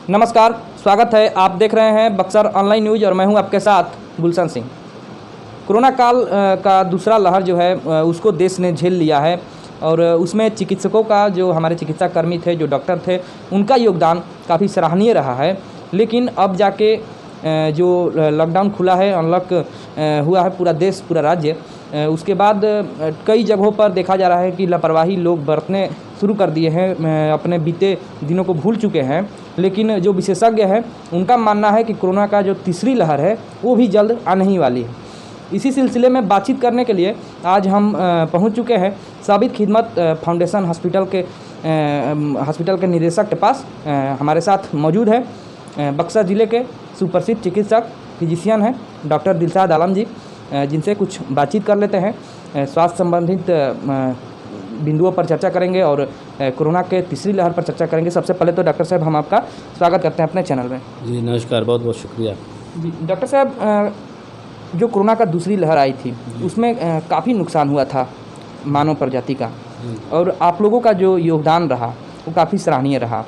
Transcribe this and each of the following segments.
नमस्कार, स्वागत है। आप देख रहे हैं बक्सर ऑनलाइन न्यूज़ और मैं हूं आपके साथ गुलशन सिंह। कोरोना काल का दूसरा लहर जो है उसको देश ने झेल लिया है और उसमें चिकित्सकों का जो हमारे चिकित्सा कर्मी थे, जो डॉक्टर थे, उनका योगदान काफ़ी सराहनीय रहा है। लेकिन अब जाके जो लॉकडाउन खुला है, अनलॉक हुआ है पूरा देश, पूरा राज्य, उसके बाद कई जगहों पर देखा जा रहा है कि लापरवाही लोग बरतने शुरू कर दिए हैं, अपने बीते दिनों को भूल चुके हैं। लेकिन जो विशेषज्ञ हैं उनका मानना है कि कोरोना का जो तीसरी लहर है वो भी जल्द आने ही वाली है। इसी सिलसिले में बातचीत करने के लिए आज हम पहुंच चुके हैं साबित खिदमत फाउंडेशन हॉस्पिटल के निदेशक के पास। हमारे साथ मौजूद है बक्सर ज़िले के सुप्रसिद्ध चिकित्सक फिजिशियन हैं डॉक्टर दिलशाद आलम जी, जिनसे कुछ बातचीत कर लेते हैं। स्वास्थ्य संबंधित बिंदुओं पर चर्चा करेंगे और कोरोना के तीसरी लहर पर चर्चा करेंगे। सबसे पहले तो डॉक्टर साहब, हम आपका स्वागत करते हैं अपने चैनल में। जी नमस्कार, बहुत बहुत शुक्रिया। जी डॉक्टर साहब, जो कोरोना का दूसरी लहर आई थी उसमें काफ़ी नुकसान हुआ था मानव प्रजाति का, और आप लोगों का जो योगदान रहा वो काफ़ी सराहनीय रहा।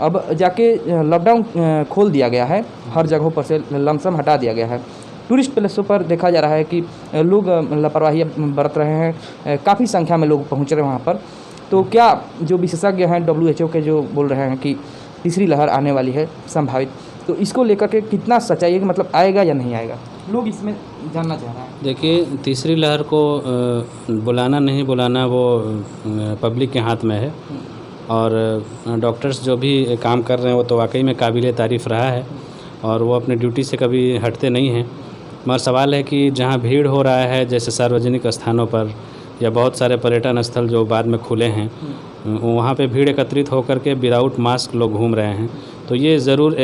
अब जाके लॉकडाउन खोल दिया गया है, हर जगहों पर से लमसम हटा दिया गया है। टूरिस्ट प्लेसों पर देखा जा रहा है कि लोग लापरवाही बरत रहे हैं, काफ़ी संख्या में लोग पहुंच रहे हैं वहां पर। तो क्या जो विशेषज्ञ हैं WHO के जो बोल रहे हैं कि तीसरी लहर आने वाली है संभावित, तो इसको लेकर के कितना सच्चाई है कि मतलब आएगा या नहीं आएगा, लोग इसमें जानना चाह रहे हैं। देखिए, तीसरी लहर को बुलाना नहीं बुलाना वो पब्लिक के हाथ में है, और डॉक्टर्स जो भी काम कर रहे हैं वो तो वाकई में काबिल तारीफ़ रहा है और वो अपनी ड्यूटी से कभी हटते नहीं हैं। मगर सवाल है कि जहाँ भीड़ हो रहा है, जैसे सार्वजनिक स्थानों पर या बहुत सारे पर्यटन स्थल जो बाद में खुले हैं, वहाँ पे भीड़ एकत्रित होकर के विदाउट मास्क लोग घूम रहे हैं, तो ये ज़रूर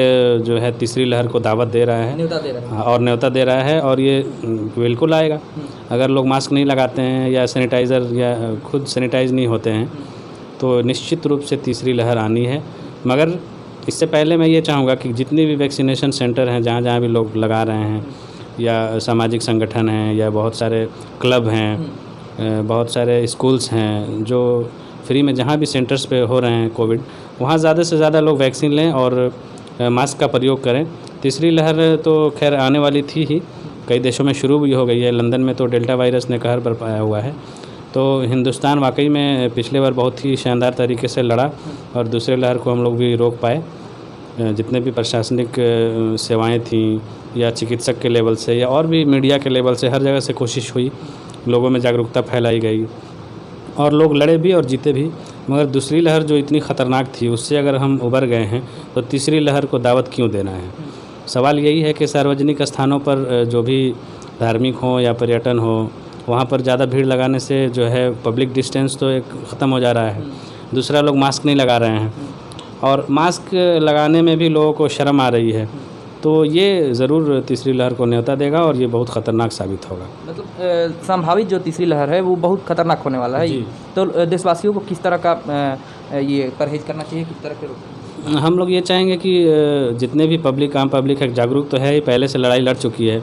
जो है तीसरी लहर को दावत दे रहा है, न्योता दे रहा है और ये बिल्कुल आएगा। अगर लोग मास्क नहीं लगाते हैं या सैनिटाइज़र या खुद सैनिटाइज नहीं होते हैं तो निश्चित रूप से तीसरी लहर आनी है। मगर इससे पहले मैं ये चाहूँगा कि जितने भी वैक्सीनेशन सेंटर हैं, जहाँ जहाँ भी लोग लगा रहे हैं, या सामाजिक संगठन हैं, या बहुत सारे क्लब हैं, बहुत सारे स्कूल्स हैं जो फ्री में जहाँ भी सेंटर्स पे हो रहे हैं कोविड, वहाँ ज़्यादा से ज़्यादा लोग वैक्सीन लें और मास्क का प्रयोग करें। तीसरी लहर तो खैर आने वाली थी ही, कई देशों में शुरू भी हो गई है। लंदन में तो डेल्टा वायरस ने कहर बरपाया हुआ है। तो हिंदुस्तान वाकई में पिछले बार बहुत ही शानदार तरीके से लड़ा और दूसरे लहर को हम लोग भी रोक पाए। जितने भी प्रशासनिक सेवाएं थीं या चिकित्सक के लेवल से या और भी मीडिया के लेवल से, हर जगह से कोशिश हुई, लोगों में जागरूकता फैलाई गई और लोग लड़े भी और जीते भी। मगर दूसरी लहर जो इतनी ख़तरनाक थी, उससे अगर हम उबर गए हैं तो तीसरी लहर को दावत क्यों देना है। सवाल यही है कि सार्वजनिक स्थानों पर जो भी धार्मिक हो या पर्यटन हो, वहाँ पर ज़्यादा भीड़ लगाने से जो है पब्लिक डिस्टेंस तो एक ख़त्म हो जा रहा है। दूसरा, लोग मास्क नहीं लगा रहे हैं और मास्क लगाने में भी लोगों को शर्म आ रही है। तो ये ज़रूर तीसरी लहर को न्योता देगा और ये बहुत ख़तरनाक साबित होगा। मतलब संभावित जो तीसरी लहर है वो बहुत खतरनाक होने वाला है। तो देशवासियों को किस तरह का ये परहेज करना चाहिए, किस तरह के? हम लोग ये चाहेंगे कि जितने भी पब्लिक है, जागरूक तो है ही, पहले से लड़ाई लड़ चुकी है,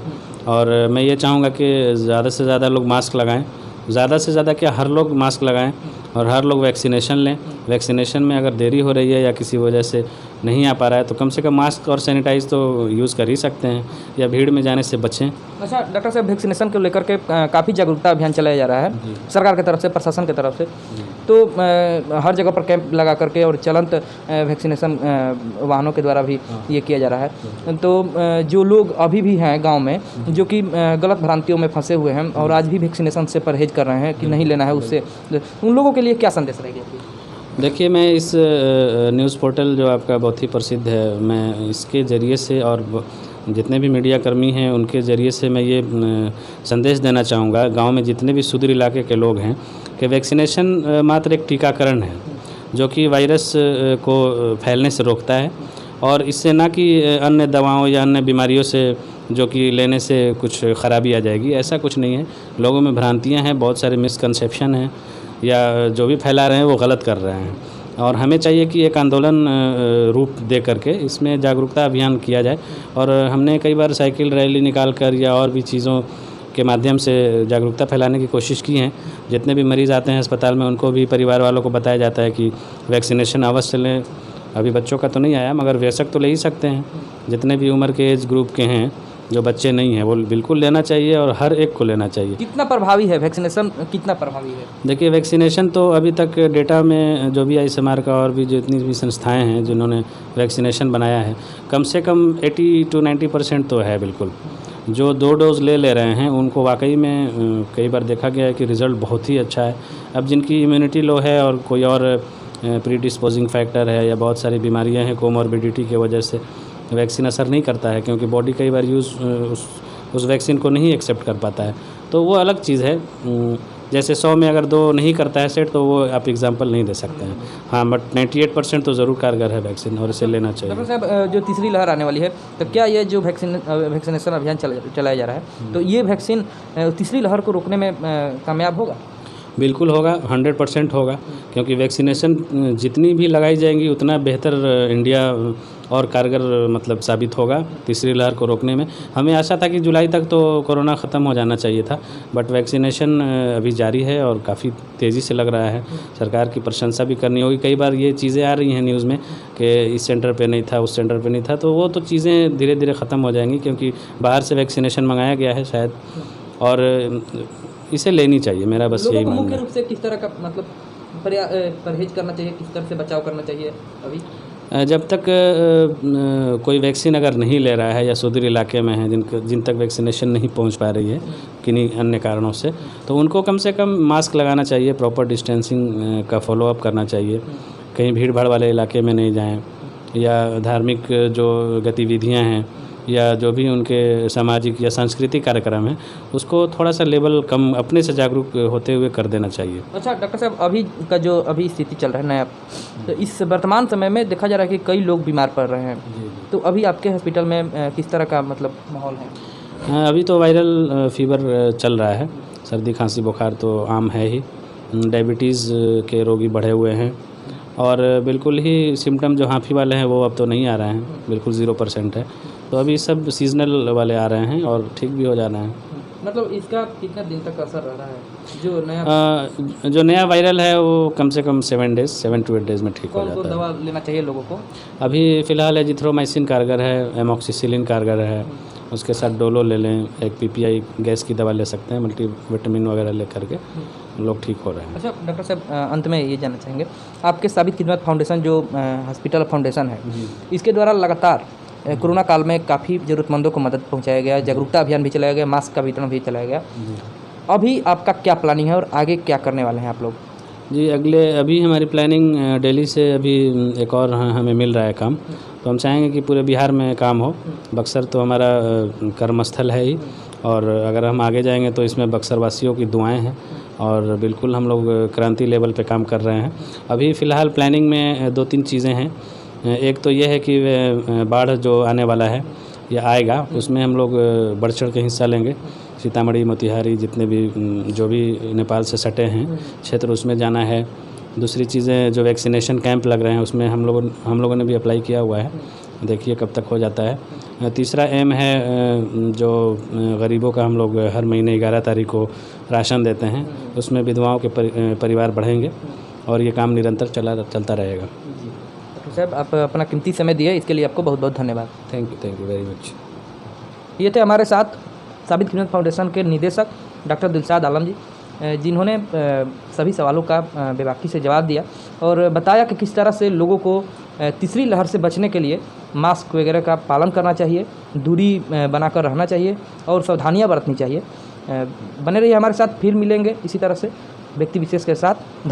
और मैं ये चाहूँगा कि ज़्यादा से ज़्यादा लोग मास्क लगाएं, ज़्यादा से ज़्यादा क्या, हर लोग मास्क लगाएं और हर लोग वैक्सीनेशन लें। वैक्सीनेशन में अगर देरी हो रही है या किसी वजह से नहीं आ पा रहा है तो कम से कम मास्क और सैनिटाइज तो यूज़ कर ही सकते हैं, या भीड़ में जाने से बचें। अच्छा डॉक्टर साहब, वैक्सीनेशन को लेकर के काफ़ी जागरूकता अभियान चलाया जा रहा है सरकार की तरफ से, प्रशासन की तरफ से। तो हर जगह पर कैंप लगा करके और चलंत वैक्सीनेशन वाहनों के द्वारा भी ये किया जा रहा है। तो जो लोग अभी भी हैं गाँव में जो कि गलत भ्रांतियों में फंसे हुए हैं और आज भी वैक्सीनेशन से परहेज कर रहे हैं कि नहीं लेना है, उससे उन लोगों के लिए क्या संदेश रहेगा? देखिए, मैं इस न्यूज़ पोर्टल जो आपका बहुत ही प्रसिद्ध है, मैं इसके ज़रिए से और जितने भी मीडिया कर्मी हैं उनके ज़रिए से मैं ये संदेश देना चाहूँगा गांव में जितने भी सुदूर इलाके के लोग हैं कि वैक्सीनेशन मात्र एक टीकाकरण है जो कि वायरस को फैलने से रोकता है, और इससे ना कि अन्य दवाओं या अन्य बीमारियों से जो कि लेने से कुछ ख़राबी आ जाएगी, ऐसा कुछ नहीं है। लोगों में भ्रांतियाँ हैं, बहुत सारे मिसकंसेप्शन हैं, या जो भी फैला रहे हैं वो गलत कर रहे हैं, और हमें चाहिए कि एक आंदोलन रूप दे करके इसमें जागरूकता अभियान किया जाए। और हमने कई बार साइकिल रैली निकाल कर या और भी चीज़ों के माध्यम से जागरूकता फैलाने की कोशिश की हैं। जितने भी मरीज़ आते हैं अस्पताल में उनको भी परिवार वालों को बताया जाता है कि वैक्सीनेशन अवश्य लें, अभी बच्चों का तो नहीं आया, मगर वयस्क तो ले ही सकते हैं। जितने भी उम्र के एज ग्रुप के हैं, जो बच्चे नहीं हैं, वो बिल्कुल लेना चाहिए और हर एक को लेना चाहिए। कितना प्रभावी है वैक्सीनेशन, कितना प्रभावी है? देखिए, वैक्सीनेशन तो अभी तक डेटा में जो भी आईसीएमआर का और भी जितनी भी संस्थाएं हैं जिन्होंने वैक्सीनेशन बनाया है, कम से कम 80 to 90% तो है बिल्कुल। जो 2 डोज़ ले रहे हैं उनको वाकई में कई बार देखा गया है कि रिज़ल्ट बहुत ही अच्छा है। अब जिनकी इम्यूनिटी लो है और कोई और प्रीडिस्पोजिंग फैक्टर है या बहुत सारी बीमारियां हैं कोमॉर्बिडिटी की वजह से, वैक्सीन असर नहीं करता है, क्योंकि बॉडी कई बार उस वैक्सीन को नहीं एक्सेप्ट कर पाता है, तो वो अलग चीज़ है। जैसे 100 में अगर 2 नहीं करता है सेट, तो वो आप एग्जांपल नहीं दे सकते हैं। हाँ, बट 98% तो ज़रूर कारगर है वैक्सीन और इसे लेना चाहिए। डॉक्टर साहब, जो तीसरी लहर आने वाली है, तो क्या ये जो वैक्सीनेशन अभियान चलाया जा रहा है, तो ये वैक्सीन तीसरी लहर को रोकने में कामयाब होगा? बिल्कुल होगा, 100% होगा, क्योंकि वैक्सीनेशन जितनी भी लगाई जाएंगी उतना बेहतर इंडिया और कारगर मतलब साबित होगा तीसरी लहर को रोकने में। हमें आशा था कि जुलाई तक तो कोरोना ख़त्म हो जाना चाहिए था, बट वैक्सीनेशन अभी जारी है और काफ़ी तेज़ी से लग रहा है। सरकार की प्रशंसा भी करनी होगी। कई बार ये चीज़ें आ रही हैं न्यूज़ में कि इस सेंटर पे नहीं था, उस सेंटर पे नहीं था, तो वो तो चीज़ें धीरे धीरे ख़त्म हो जाएंगी, क्योंकि बाहर से वैक्सीनेशन मंगाया गया है शायद, और इसे लेनी चाहिए। मेरा बस यही मानना है। मुख्य रूप से किस तरह का मतलब परहेज करना चाहिए, किस तरह से बचाव करना चाहिए अभी? जब तक कोई वैक्सीन अगर नहीं ले रहा है या सुदूर इलाके में है जिन तक वैक्सीनेशन नहीं पहुंच पा रही है किन्हीं अन्य कारणों से, तो उनको कम से कम मास्क लगाना चाहिए, प्रॉपर डिस्टेंसिंग का फॉलोअप करना चाहिए, कहीं भीड़ भाड़ वाले इलाके में नहीं जाएं, या धार्मिक जो गतिविधियां हैं या जो भी उनके सामाजिक या सांस्कृतिक कार्यक्रम है उसको थोड़ा सा लेवल कम अपने से जागरूक होते हुए कर देना चाहिए। अच्छा डॉक्टर साहब, अभी का जो अभी स्थिति चल रहा है नया, तो इस वर्तमान समय में देखा जा रहा है कि कई लोग बीमार पड़ रहे हैं, तो अभी आपके हॉस्पिटल में किस तरह का मतलब माहौल है? हाँ, अभी तो वायरल फीवर चल रहा है, सर्दी खांसी बुखार तो आम है ही, डायबिटीज़ के रोगी बढ़े हुए हैं, और बिल्कुल ही सिम्टम जो हाँफी वाले हैं वो अब तो नहीं आ रहे हैं, बिल्कुल 0% है। तो अभी सब सीजनल वाले आ रहे हैं और ठीक भी हो जाना है। मतलब इसका कितना दिन तक असर रह रहा है? जो नया वायरल है वो कम से कम 7 to 8 डेज़ में ठीक हो जाता है। कौन दवा लेना चाहिए लोगों को? अभी फ़िलहाल एजिथ्रोमाइसिन कारगर है, एमॉक्सिसिलिन कारगर है, उसके साथ डोलो ले लें, एक PPI गैस की दवा ले सकते हैं, मल्टीविटामिन वगैरह ले करके लोग ठीक हो रहे हैं। अच्छा डॉक्टर साहब, अंत में ये जानना चाहेंगे, आपके साबित खिदमत फाउंडेशन जो हॉस्पिटल फाउंडेशन है, इसके द्वारा लगातार कोरोना काल में काफ़ी ज़रूरतमंदों को मदद पहुंचाया गया, जागरूकता अभियान भी चलाया गया, मास्क का वितरण भी चलाया गया। अभी आपका क्या प्लानिंग है और आगे क्या करने वाले हैं आप लोग? जी, अभी हमारी प्लानिंग दिल्ली से अभी एक और हमें मिल रहा है काम, तो हम चाहेंगे कि पूरे बिहार में काम हो। बक्सर तो हमारा कर्मस्थल है ही, और अगर हम आगे जाएंगे तो इसमें बक्सर वासियों की दुआएं हैं, और बिल्कुल हम लोग क्रांति लेवल पे काम कर रहे हैं। अभी फ़िलहाल प्लानिंग में 2-3 चीज़ें हैं। एक तो ये है कि बाढ़ जो आने वाला है या आएगा, उसमें हम लोग बढ़ चढ़ के हिस्सा लेंगे। सीतामढ़ी, मोतिहारी, जितने भी जो भी नेपाल से सटे हैं क्षेत्र, उसमें जाना है। दूसरी चीज़ें जो वैक्सीनेशन कैंप लग रहे हैं उसमें हम लोगों ने भी अप्लाई किया हुआ है, देखिए कब तक हो जाता है। तीसरा एम है जो गरीबों का हम लोग हर महीने 11 तारीख को राशन देते हैं, उसमें विधवाओं के परिवार बढ़ेंगे और ये काम निरंतर चलता रहेगा। डॉक्टर साहब, आप अपना कीमती समय दिए, इसके लिए आपको बहुत बहुत धन्यवाद। Thank you very much. ये थे हमारे साथ साबित खिदमत फाउंडेशन के निदेशक डॉक्टर दिलशाद आलम जी, जिन्होंने सभी सवालों का बेबाकी से जवाब दिया और बताया कि किस तरह से लोगों को तीसरी लहर से बचने के लिए मास्क वगैरह का पालन करना चाहिए, दूरी बनाकर रहना चाहिए और सावधानियां बरतनी चाहिए। बने रहिए हमारे साथ, फिर मिलेंगे इसी तरह से व्यक्ति विशेष के साथ।